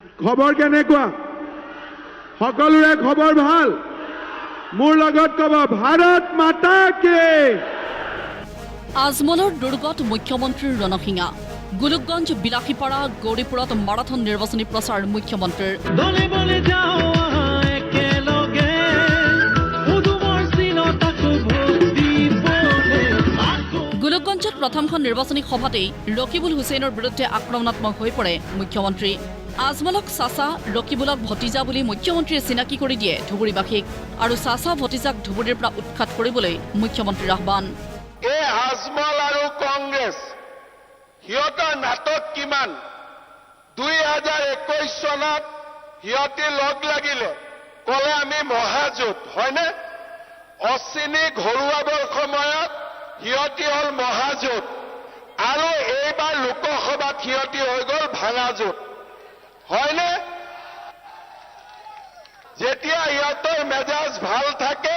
খবৰ কেনেকুৱা? সকলোৰে খবৰ ভাল? মোৰ লগত ক'ব ভাৰত মাতা কি। আজমলৰ দুৰ্গত মুখ্যমন্ত্ৰীৰ ৰণসিঙা। গোলকগঞ্জ বিলাসীপাৰা গৌৰীপুৰত মাৰাথন নিৰ্বাচনী প্ৰচাৰ মুখ্যমন্ত্ৰীৰ। গোলকগঞ্জত প্ৰথমখন নিৰ্বাচনী সভাতেই ৰকিবুল হুছেইনৰ বিৰুদ্ধে আক্ৰমণাত্মক হৈ পৰে মুখ্যমন্ত্ৰী। আজমলক চাচা, ৰকিবুলক ভতিজা বুলি মুখ্যমন্ত্ৰীয়ে চিনাকি কৰি দিয়ে ধুবুৰীবাসীক আৰু চাচা ভতিজাক ধুবুৰীৰ পৰা উৎখাত কৰিবলৈ মুখ্যমন্ত্ৰীৰ আহ্বান। এই আজমল আৰু কংগ্ৰেছ সিহঁতৰ নাটক কিমান? 2021 চনত সিহঁতে লগ লাগিলে, ক'লে আমি মহাজোঁট, হয়নে? অশ্বিনী ঘৰুৱাবৰ সময়ত সিহঁতি হ'ল মহাজোঁট আৰু এইবাৰ লোকসভাত সিহঁতি হৈ গ'ল ভাঙাজোঁট, হয়নে? যেতিয়া সিহঁতৰ মেজাজ ভাল থাকে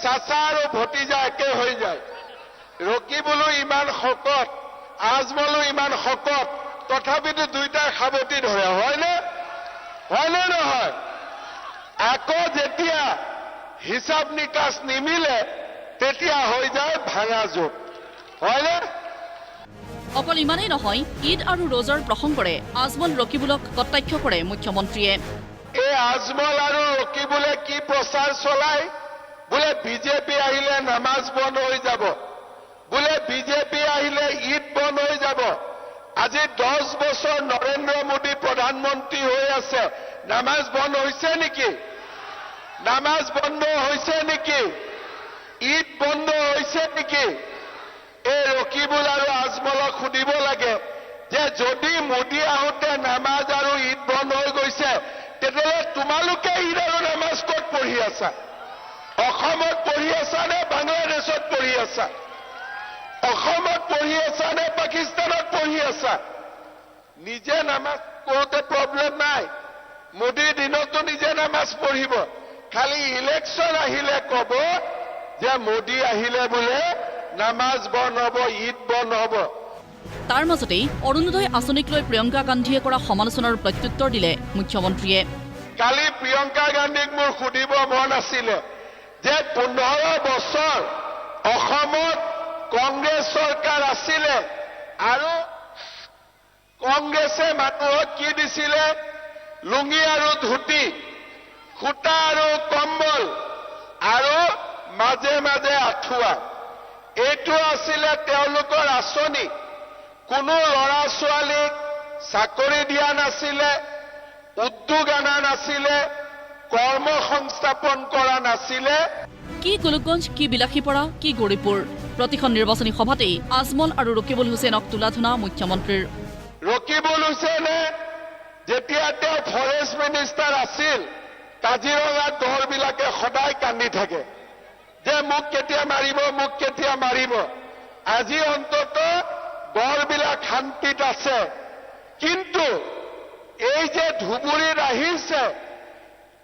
চাচা আৰু ভতিজা একে হৈ যায়। ৰকিবুলো ইমান শকত, আজমলো ইমান শকত, তথাপিতো দুইটাই সাৱটি ধৰে, হয়নে? হয়নে নহয়? আকৌ যেতিয়া হিচাপ নিকাচ নিমিলে তেতিয়া হৈ যায় ভাঙাজোঁট, হয়নে? অকল ইমানেই নহয়, ঈদ আৰু ৰোজাৰ প্ৰসংগৰে আজমল ৰকিবুলক কটাক্ষ কৰে মুখ্যমন্ত্ৰীয়ে। এই আজমল আৰু ৰকিবুলে কি প্ৰচাৰ চলায়? বোলে বিজেপি আহিলে নামাজ বন্ধ হৈ যাব, বোলে বিজেপি আহিলে ঈদ বন্ধ হৈ যাব। আজি 10 বছৰ নৰেন্দ্ৰ মোদী প্ৰধানমন্ত্ৰী হৈ আছে, নামাজ বন্ধ হৈছে নেকি? নামাজ বন্ধ হৈছে নেকি? ঈদ বন্ধ হৈছে নেকি? এই ৰকিবুল আৰু আজমলক সুধিব লাগে যে যদি মোদী আহোঁতে নামাজ আৰু ঈদ বন্ধ হৈ গৈছে, তেতিয়াহ'লে তোমালোকে ঈদ আৰু নামাজ ক'ত পঢ়ি আছা? অসমত পঢ়ি আছা নে বাংলাদেশত পঢ়ি আছা? অসমত পঢ়ি আছা নে পাকিস্তানত পঢ়ি আছা? নিজে নামাজ পঢ়োতে প্ৰব্লেম নাই, মোদীৰ দিনতো নিজে নামাজ পঢ়িব। খালি ইলেকশ্যন আহিলে ক'ব যে মোদী আহিলে বোলে নামাজ বন্ধ হ'ব, ঈদ বন্ধ হ'ব। তাৰ মাজতেই অৰুণোদয় আঁচনিক লৈ প্ৰিয়ংকা গান্ধীয়ে কৰা সমালোচনাৰ প্ৰত্যুত্তৰ দিলে মুখ্যমন্ত্ৰীয়ে। কালি প্ৰিয়ংকা গান্ধীক মোৰ সুধিব মন আছিলে যে 15 বছৰ অসমত কংগ্ৰেছ চৰকাৰ আছিলে আৰু কংগ্ৰেছে মানুহক কি দিছিলে? লুঙি আৰু ধুতি, সূতা আৰু কম্বল আৰু মাজে মাজে আঁঠুৱা। এইটো আছিলে তেওঁলোকৰ আঁচনি। কোনো ল'ৰা ছোৱালীক চাকৰি দিয়া নাছিলে, উদ্যোগ অনা নাছিলে, কৰ্ম সংস্থাপন কৰা নাছিলে। কি গোলকগঞ্জ, কি বিলাসীপাৰা, কি গৌৰীপুৰ, প্ৰতিখন নিৰ্বাচনী সভাতেই আজমল আৰু ৰকিবুল হুছেইনক তোলাধনা মুখ্যমন্ত্ৰীৰ। ৰকিবুল হুছেইনে যেতিয়া তেওঁ ফৰেষ্ট মিনিষ্টাৰ আছিল, কাজিৰঙাত গড়বিলাকে সদায় কান্দি থাকে যে মোক কেতিয়া মাৰিব, মোক কেতিয়া মাৰিব। আজি অন্তত গড়বিলাক শান্তিত আছে। কিন্তু এই যে ধুবুৰীত আহিছে,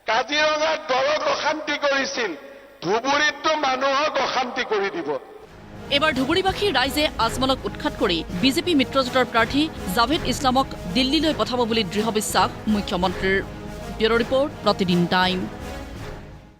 কাজিৰঙাত গড়ক অশান্তি কৰিছিল, ধুবুৰীততো মানুহক অশান্তি কৰি দিব। এইবাৰ ধুবুৰীবাসী ৰাইজে আজমলক উৎখাত কৰি বিজেপি মিত্ৰজোঁটৰ প্ৰাৰ্থী জাভেদ ইছলামক দিল্লীলৈ পঠাব বুলি দৃঢ় বিশ্বাস মুখ্যমন্ত্ৰীৰ। ব্যুৰ' ৰিপৰ্ট, প্ৰতিদিন টাইম।